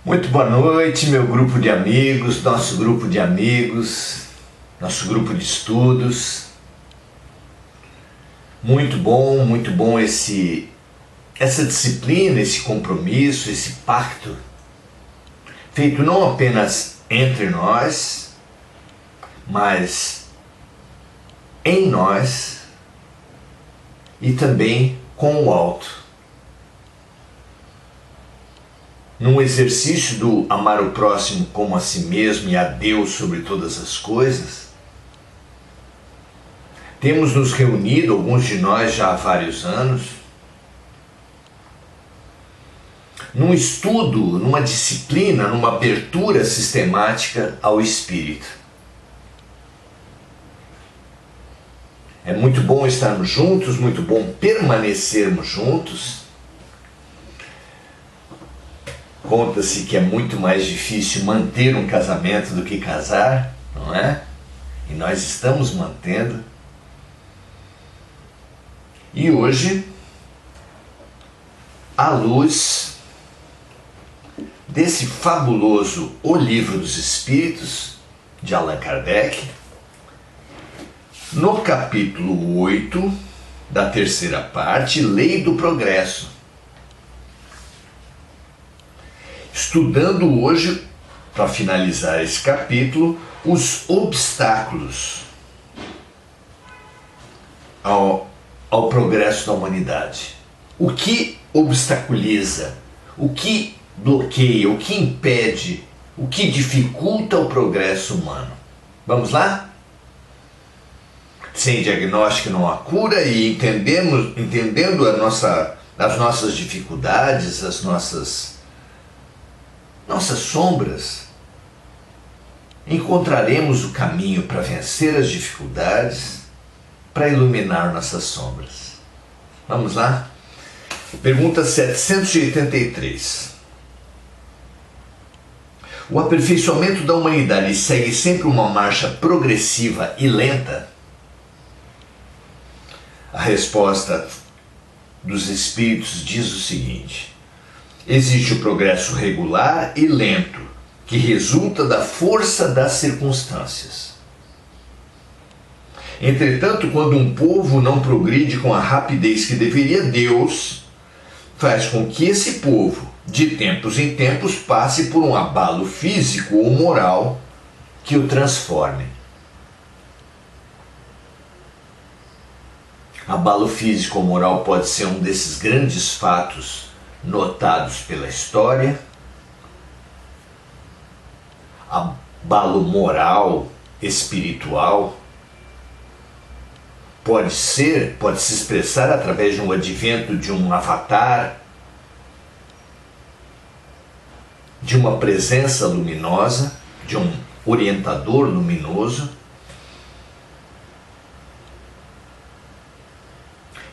Muito boa noite, meu grupo de amigos, nosso grupo de amigos, nosso grupo de estudos. Muito bom essa disciplina, esse compromisso, esse pacto, feito não apenas entre nós, mas em nós e também com o alto. Num exercício do amar o próximo como a si mesmo e a Deus sobre todas as coisas, temos nos reunido, alguns de nós já há vários anos, num estudo, numa disciplina, numa abertura sistemática ao Espírito. É muito bom estarmos juntos, muito bom permanecermos juntos. Conta-se que é muito mais difícil manter um casamento do que casar, não é? E nós estamos mantendo. E hoje, à luz desse fabuloso O Livro dos Espíritos, de Allan Kardec, no capítulo 8 da terceira parte, Lei do Progresso. Estudando hoje, para finalizar esse capítulo, os obstáculos ao progresso da humanidade. O que obstaculiza, o que bloqueia, o que impede, o que dificulta o progresso humano. Vamos lá? Sem diagnóstico não há cura, e entendendo as nossas dificuldades, as nossas sombras, encontraremos o caminho para vencer as dificuldades, para iluminar nossas sombras. Vamos lá? Pergunta 783. O aperfeiçoamento da humanidade segue sempre uma marcha progressiva e lenta? A resposta dos Espíritos diz o seguinte: existe o progresso regular e lento, que resulta da força das circunstâncias. Entretanto, quando um povo não progride com a rapidez que deveria, Deus faz com que esse povo, de tempos em tempos, passe por um abalo físico ou moral que o transforme. Abalo físico ou moral pode ser um desses grandes fatos notados pela história. Abalo moral, espiritual, pode se expressar através de um advento de um avatar, de uma presença luminosa, de um orientador luminoso,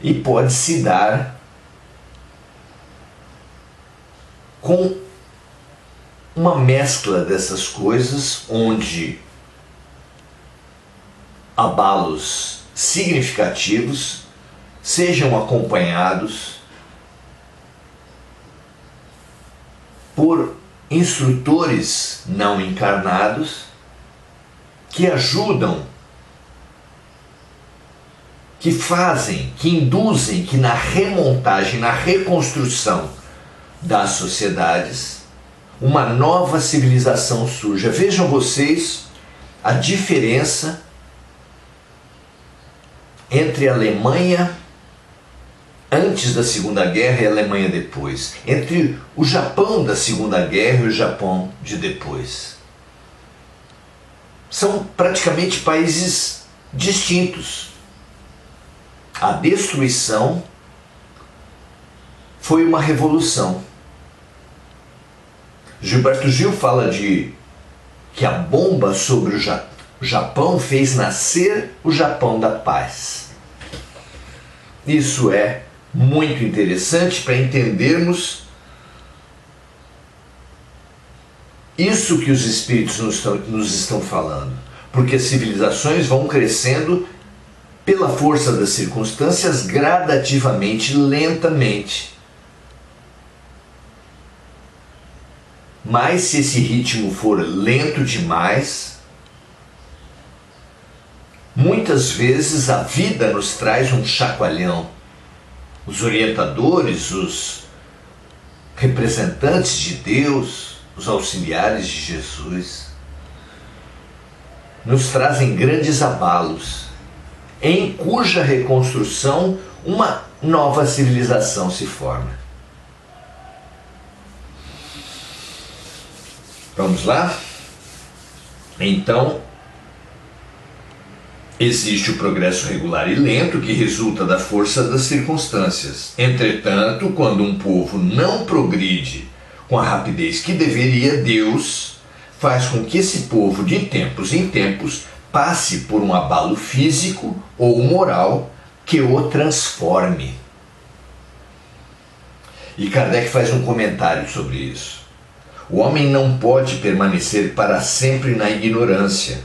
e pode se dar com uma mescla dessas coisas, onde abalos significativos sejam acompanhados por instrutores não encarnados que ajudam, que fazem, que induzem que na remontagem, na reconstrução das sociedades, uma nova civilização surja. Vejam vocês a diferença entre a Alemanha antes da Segunda Guerra e a Alemanha depois, entre o Japão da Segunda Guerra e o Japão de depois. São praticamente países distintos. A destruição foi uma revolução. Gilberto Gil fala que a bomba sobre o Japão fez nascer o Japão da paz. Isso é muito interessante para entendermos isso que os Espíritos nos estão falando. Porque as civilizações vão crescendo pela força das circunstâncias, gradativamente, lentamente. mas se esse ritmo for lento demais, muitas vezes a vida nos traz um chacoalhão. Os orientadores, os representantes de Deus, os auxiliares de Jesus, nos trazem grandes abalos, em cuja reconstrução uma nova civilização se forma. Vamos lá? Então, existe o progresso regular e lento que resulta da força das circunstâncias. Entretanto, quando um povo não progride com a rapidez que deveria, Deus faz com que esse povo, de tempos em tempos, passe por um abalo físico ou moral que o transforme. E Kardec faz um comentário sobre isso. O homem não pode permanecer para sempre na ignorância,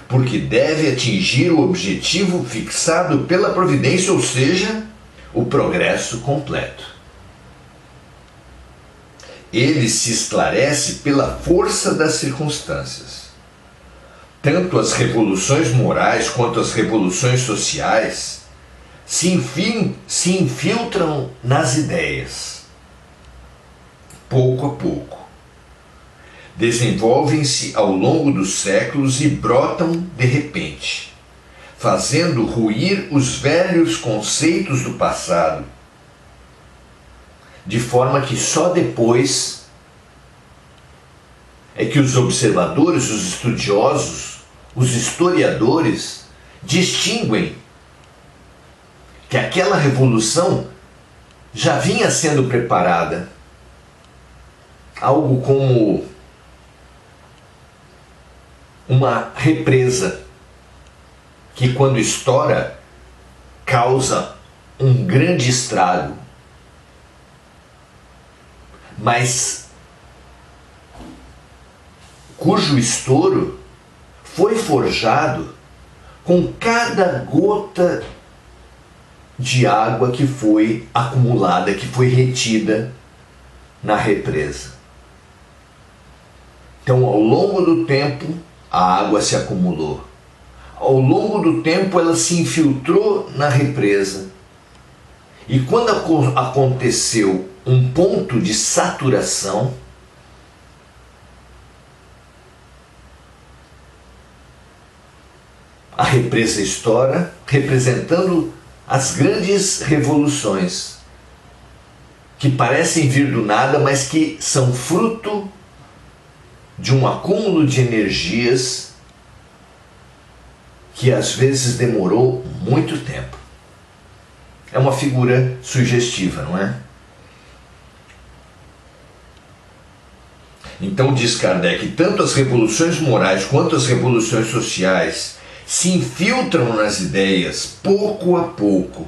porque deve atingir o objetivo fixado pela providência, ou seja, o progresso completo. Ele se esclarece pela força das circunstâncias. Tanto as revoluções morais quanto as revoluções sociais se infiltram nas ideias, pouco a pouco. Desenvolvem-se ao longo dos séculos e brotam de repente, fazendo ruir os velhos conceitos do passado, de forma que só depois é que os observadores, os estudiosos, os historiadores distinguem que aquela revolução já vinha sendo preparada, algo como uma represa que, quando estoura, causa um grande estrago, mas cujo estouro foi forjado com cada gota de água que foi acumulada, que foi retida na represa. Então, ao longo do tempo, a água se acumulou. Ao longo do tempo, ela se infiltrou na represa. E quando aconteceu um ponto de saturação, a represa estoura, representando as grandes revoluções, que parecem vir do nada, mas que são fruto de um acúmulo de energias que às vezes demorou muito tempo. É uma figura sugestiva, não é? Então, diz Kardec, tanto as revoluções morais quanto as revoluções sociais se infiltram nas ideias pouco a pouco,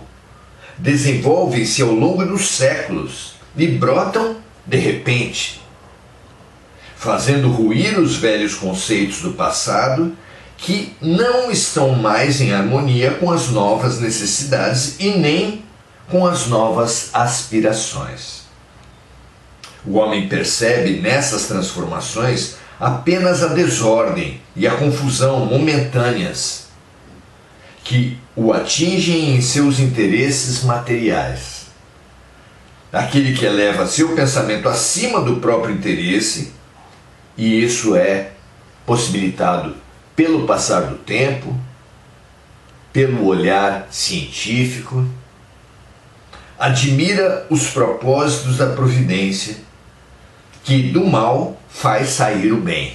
desenvolvem-se ao longo dos séculos e brotam de repente, fazendo ruir os velhos conceitos do passado que não estão mais em harmonia com as novas necessidades e nem com as novas aspirações. O homem percebe nessas transformações apenas a desordem e a confusão momentâneas que o atingem em seus interesses materiais. Aquele que eleva seu pensamento acima do próprio interesse, e isso é possibilitado pelo passar do tempo, pelo olhar científico, admira os propósitos da providência, que do mal faz sair o bem.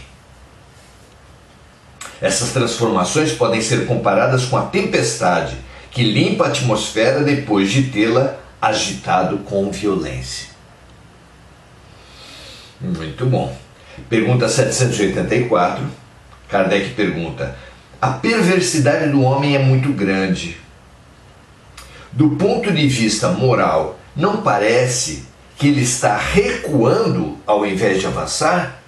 Essas transformações podem ser comparadas com a tempestade que limpa a atmosfera depois de tê-la agitado com violência. Muito bom. Pergunta 784. Kardec pergunta: a perversidade do homem é muito grande. Do ponto de vista moral, não parece que ele está recuando ao invés de avançar?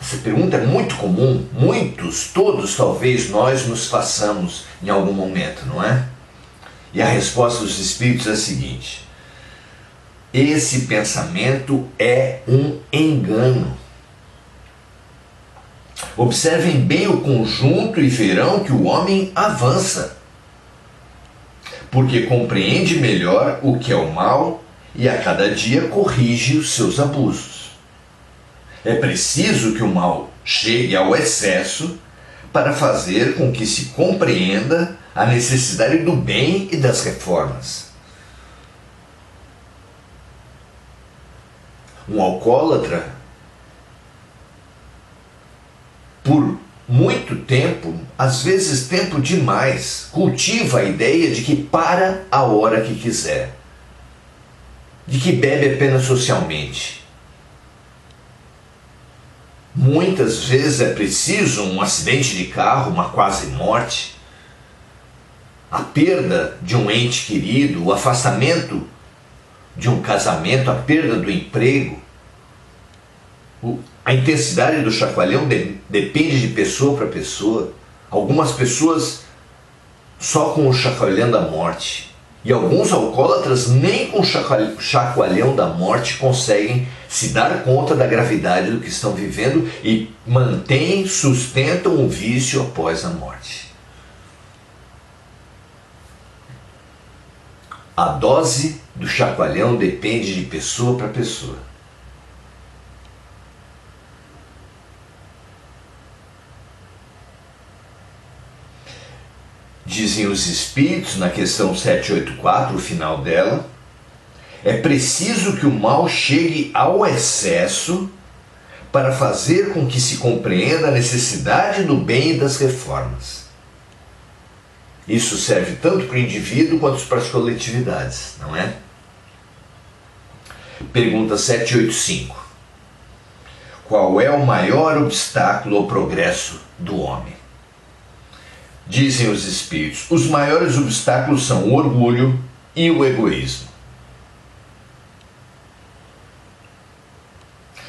Essa pergunta é muito comum, todos talvez nós nos façamos em algum momento, não é? E a resposta dos espíritos é a seguinte: Esse pensamento é um engano. Observem bem o conjunto e verão que o homem avança, porque compreende melhor o que é o mal e a cada dia corrige os seus abusos. É preciso que o mal chegue ao excesso para fazer com que se compreenda a necessidade do bem e das reformas. Um alcoólatra, por muito tempo, às vezes tempo demais, cultiva a ideia de que para a hora que quiser, de que bebe apenas socialmente. Muitas vezes é preciso um acidente de carro, uma quase morte, a perda de um ente querido, o afastamento de um casamento, a perda do emprego. A intensidade do chacoalhão depende de pessoa para pessoa. Algumas pessoas só com o chacoalhão da morte. E alguns alcoólatras nem com o chacoalhão da morte conseguem se dar conta da gravidade do que estão vivendo e mantêm, sustentam o vício após a morte. A dose do chacoalhão depende de pessoa para pessoa. Dizem os Espíritos, na questão 784, o final dela, é preciso que o mal chegue ao excesso para fazer com que se compreenda a necessidade do bem e das reformas. Isso serve tanto para o indivíduo quanto para as coletividades, não é? Pergunta 785. Qual é o maior obstáculo ao progresso do homem? Dizem os Espíritos, os maiores obstáculos são o orgulho e o egoísmo.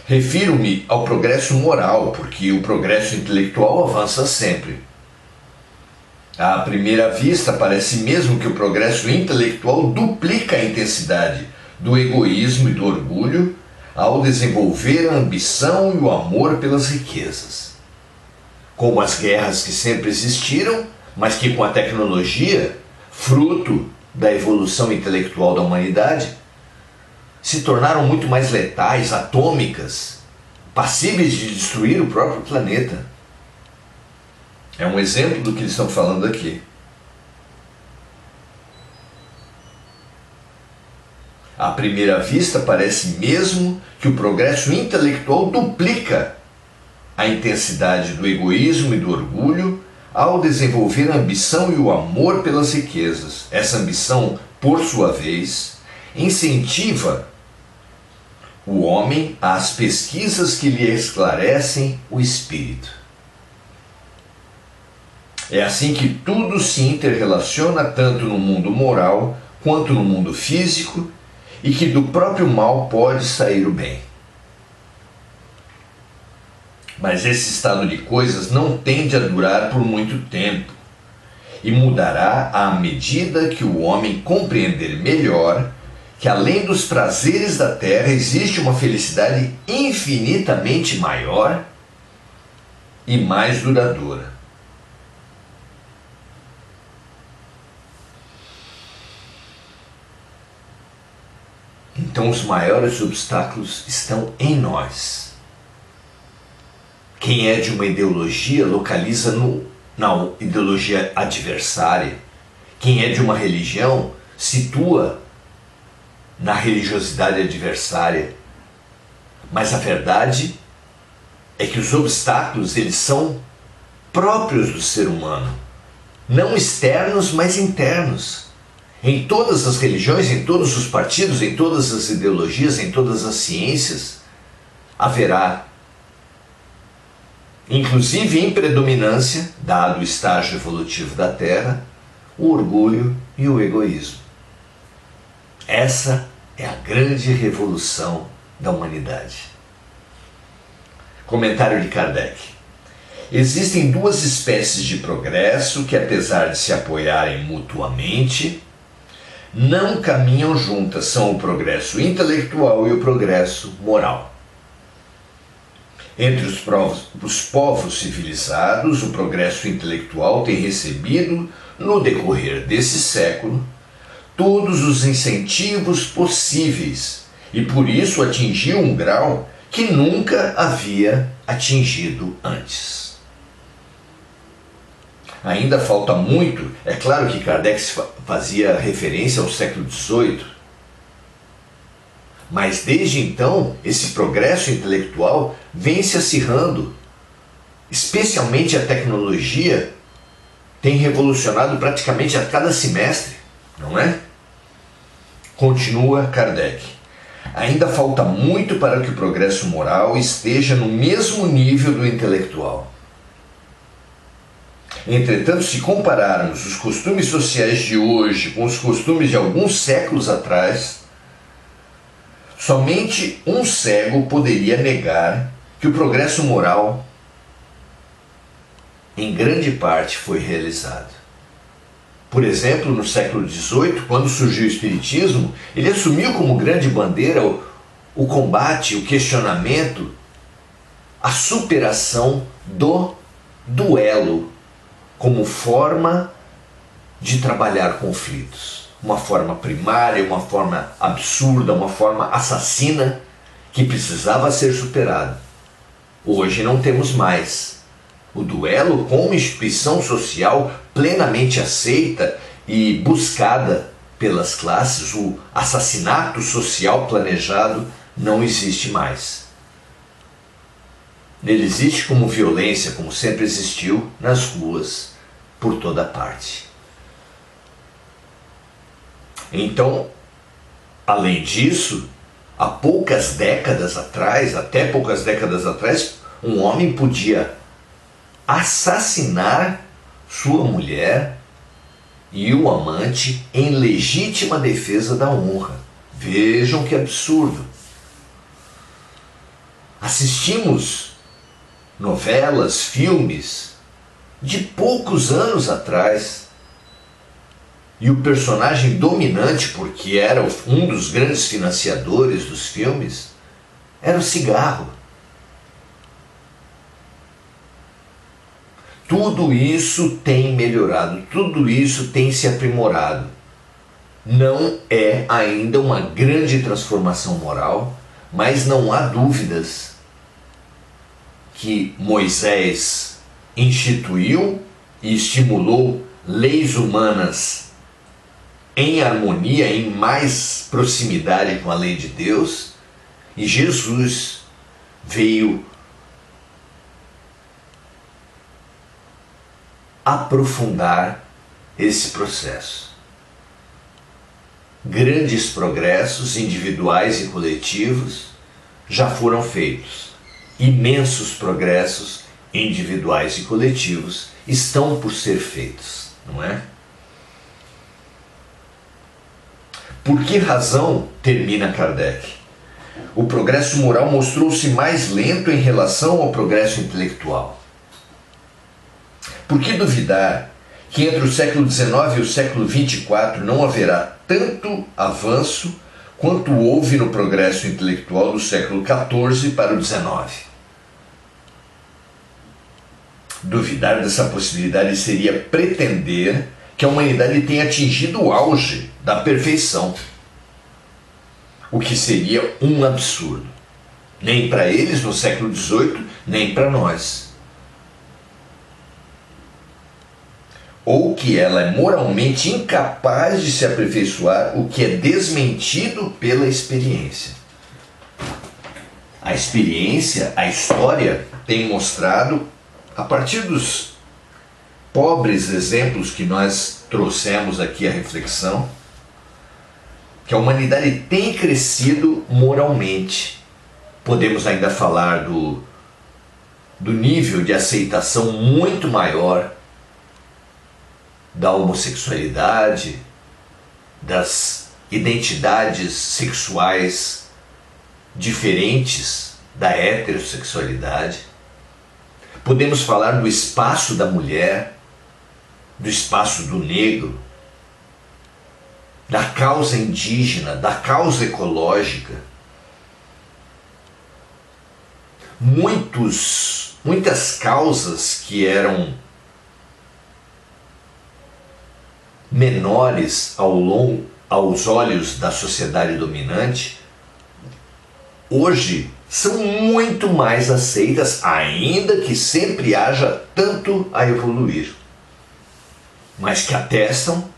Refiro-me ao progresso moral, porque o progresso intelectual avança sempre. À primeira vista, parece mesmo que o progresso intelectual duplica a intensidade do egoísmo e do orgulho ao desenvolver a ambição e o amor pelas riquezas. Como as guerras que sempre existiram, mas que com a tecnologia, fruto da evolução intelectual da humanidade, se tornaram muito mais letais, atômicas, passíveis de destruir o próprio planeta. É um exemplo do que eles estão falando aqui. À primeira vista, parece mesmo que o progresso intelectual duplica a intensidade do egoísmo e do orgulho ao desenvolver a ambição e o amor pelas riquezas. Essa ambição, por sua vez, incentiva o homem às pesquisas que lhe esclarecem o espírito. É assim que tudo se interrelaciona tanto no mundo moral quanto no mundo físico e que do próprio mal pode sair o bem. Mas esse estado de coisas não tende a durar por muito tempo e mudará à medida que o homem compreender melhor que além dos prazeres da terra existe uma felicidade infinitamente maior e mais duradoura. Então os maiores obstáculos estão em nós. Quem é de uma ideologia localiza na ideologia adversária. Quem é de uma religião situa na religiosidade adversária. Mas a verdade é que os obstáculos eles são próprios do ser humano. Não externos, mas internos. Em todas as religiões, em todos os partidos, em todas as ideologias, em todas as ciências, haverá, inclusive em predominância, dado o estágio evolutivo da Terra, o orgulho e o egoísmo. Essa é a grande revolução da humanidade. Comentário de Kardec. Existem duas espécies de progresso que, apesar de se apoiarem mutuamente, não caminham juntas, são o progresso intelectual e o progresso moral. Entre os povos civilizados, o progresso intelectual tem recebido, no decorrer desse século, todos os incentivos possíveis e por isso atingiu um grau que nunca havia atingido antes. Ainda falta muito, é claro que Kardec fazia referência ao século XVIII, mas desde então esse progresso intelectual vem se acirrando, especialmente a tecnologia tem revolucionado praticamente a cada semestre, não é? Continua Kardec. Ainda falta muito para que o progresso moral esteja no mesmo nível do intelectual. Entretanto, se compararmos os costumes sociais de hoje com os costumes de alguns séculos atrás, somente um cego poderia negar que o progresso moral, em grande parte, foi realizado. Por exemplo, no século XVIII, quando surgiu o Espiritismo, ele assumiu como grande bandeira o combate, o questionamento, a superação do duelo como forma de trabalhar conflitos. Uma forma primária, uma forma absurda, uma forma assassina que precisava ser superada. Hoje não temos mais. O duelo como instituição social plenamente aceita e buscada pelas classes, o assassinato social planejado não existe mais. Ele existe como violência, como sempre existiu, nas ruas, por toda parte. Então, além disso, há poucas décadas atrás, até poucas décadas atrás, um homem podia assassinar sua mulher e o amante em legítima defesa da honra. Vejam que absurdo. Assistimos novelas, filmes de poucos anos atrás e o personagem dominante, porque era um dos grandes financiadores dos filmes, era o cigarro. Tudo isso tem melhorado, tudo isso tem se aprimorado. Não é ainda uma grande transformação moral, mas não há dúvidas que Moisés instituiu e estimulou leis humanas em harmonia, em mais proximidade com a lei de Deus, e Jesus veio aprofundar esse processo. Grandes progressos individuais e coletivos já foram feitos. Imensos progressos individuais e coletivos estão por ser feitos, não é? Por que razão, termina Kardec, o progresso moral mostrou-se mais lento em relação ao progresso intelectual? Por que duvidar que entre o século XIX e o século XXIV não haverá tanto avanço quanto houve no progresso intelectual do século XIV para o XIX? Duvidar dessa possibilidade seria pretender que a humanidade tenha atingido o auge da perfeição, o que seria um absurdo, nem para eles no século XVIII, nem para nós. Ou que ela é moralmente incapaz de se aperfeiçoar, o que é desmentido pela experiência. A experiência, a história, tem mostrado, a partir dos pobres exemplos que nós trouxemos aqui à reflexão, que a humanidade tem crescido moralmente. Podemos ainda falar do nível de aceitação muito maior da homossexualidade, das identidades sexuais diferentes da heterossexualidade. Podemos falar do espaço da mulher, do espaço do negro, da causa indígena, da causa ecológica. Muitas causas que eram menores aos olhos da sociedade dominante, hoje são muito mais aceitas, ainda que sempre haja tanto a evoluir, mas que atestam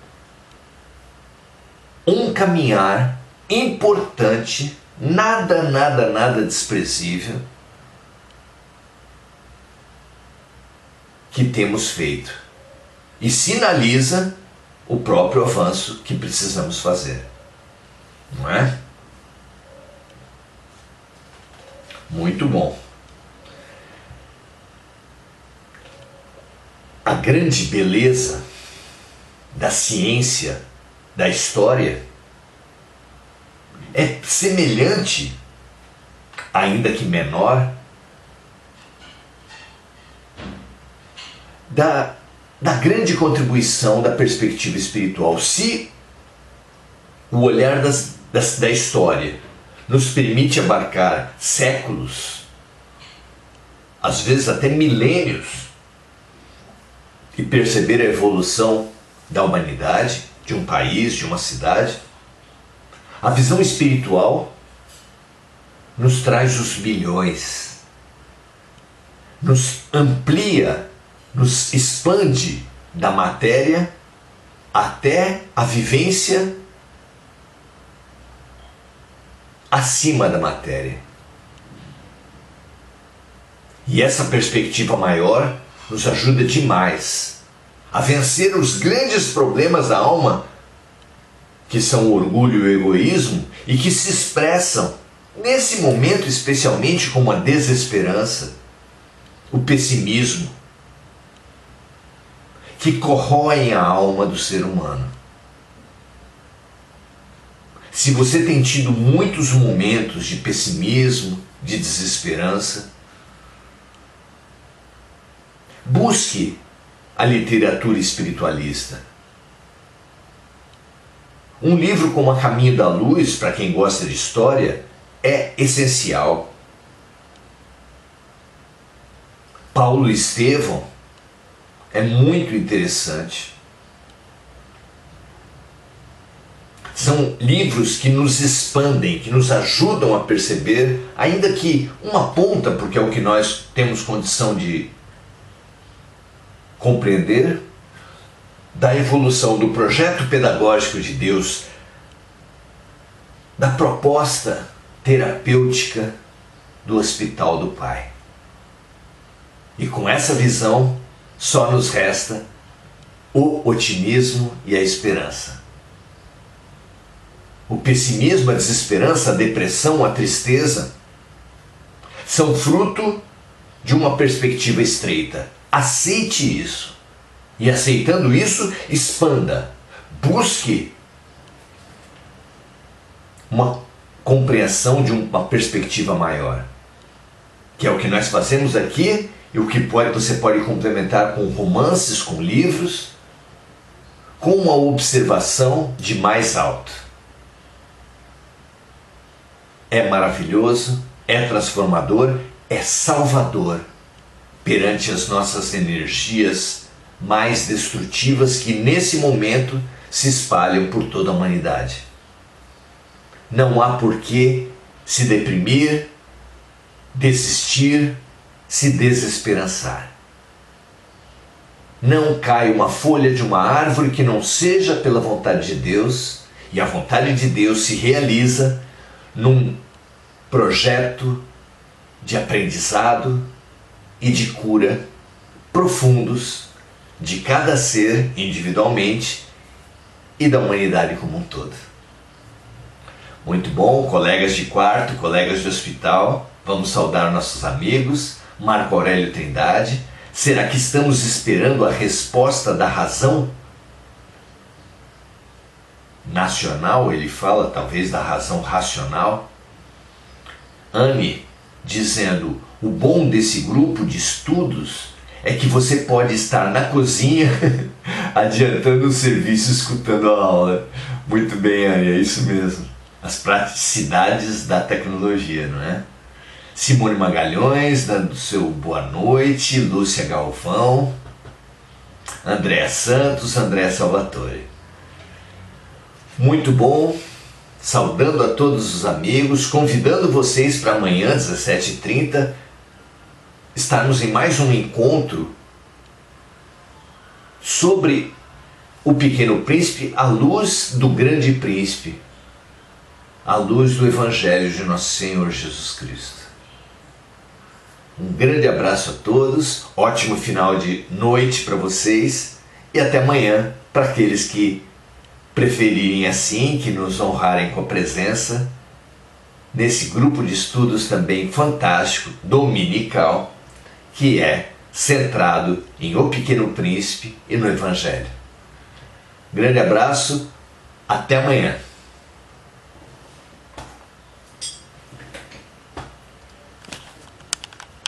um caminhar importante, nada desprezível, que temos feito, e sinaliza o próprio avanço que precisamos fazer, não é? Muito bom. A grande beleza da ciência, da história, é semelhante, ainda que menor, da grande contribuição da perspectiva espiritual. Se o olhar da história nos permite abarcar séculos, às vezes até milênios, e perceber a evolução da humanidade, de um país, de uma cidade, a visão espiritual nos traz os bilhões, nos amplia, nos expande da matéria até a vivência acima da matéria. E essa perspectiva maior nos ajuda demais a vencer os grandes problemas da alma, que são o orgulho e o egoísmo, e que se expressam nesse momento especialmente como a desesperança, o pessimismo, que corroem a alma do ser humano. Se você tem tido muitos momentos de pessimismo, de desesperança, busque a literatura espiritualista. Um livro como A Caminho da Luz, para quem gosta de história, é essencial. Paulo Estevão é muito interessante. São livros que nos expandem, que nos ajudam a perceber, ainda que uma ponta, porque é o que nós temos condição de compreender, da evolução do projeto pedagógico de Deus, da proposta terapêutica do Hospital do Pai. E com essa visão, só nos resta o otimismo e a esperança. O pessimismo, a desesperança, a depressão, a tristeza são fruto de uma perspectiva estreita. Aceite isso. E aceitando isso, expanda. Busque uma compreensão de uma perspectiva maior. Que é o que nós fazemos aqui e o que você pode complementar com romances, com livros, com uma observação de mais alto. É maravilhoso, é transformador, é salvador perante as nossas energias mais destrutivas que nesse momento se espalham por toda a humanidade. Não há por que se deprimir, desistir, se desesperançar. Não cai uma folha de uma árvore que não seja pela vontade de Deus, e a vontade de Deus se realiza num projeto de aprendizado e de cura profundos de cada ser individualmente e da humanidade como um todo. Muito bom, colegas de quarto, colegas de hospital, vamos saudar nossos amigos. Marco Aurélio Trindade, será que estamos esperando a resposta da razão nacional? Ele fala talvez da razão racional. Anne dizendo, o bom desse grupo de estudos é que você pode estar na cozinha adiantando o serviço, escutando a aula. Muito bem, Anny, é isso mesmo. As praticidades da tecnologia, não é? Simone Magalhães, dando seu boa noite, Lúcia Galvão, Andréa Santos, André Salvatore. Muito bom, saudando a todos os amigos, convidando vocês para amanhã, 17h30, estarmos em mais um encontro sobre o Pequeno Príncipe à luz do Grande Príncipe, à luz do Evangelho de Nosso Senhor Jesus Cristo. Um grande abraço a todos, ótimo final de noite para vocês e até amanhã para aqueles que preferirem assim, que nos honrarem com a presença nesse grupo de estudos também fantástico, dominical, que é centrado em O Pequeno Príncipe e no Evangelho. Grande abraço, até amanhã.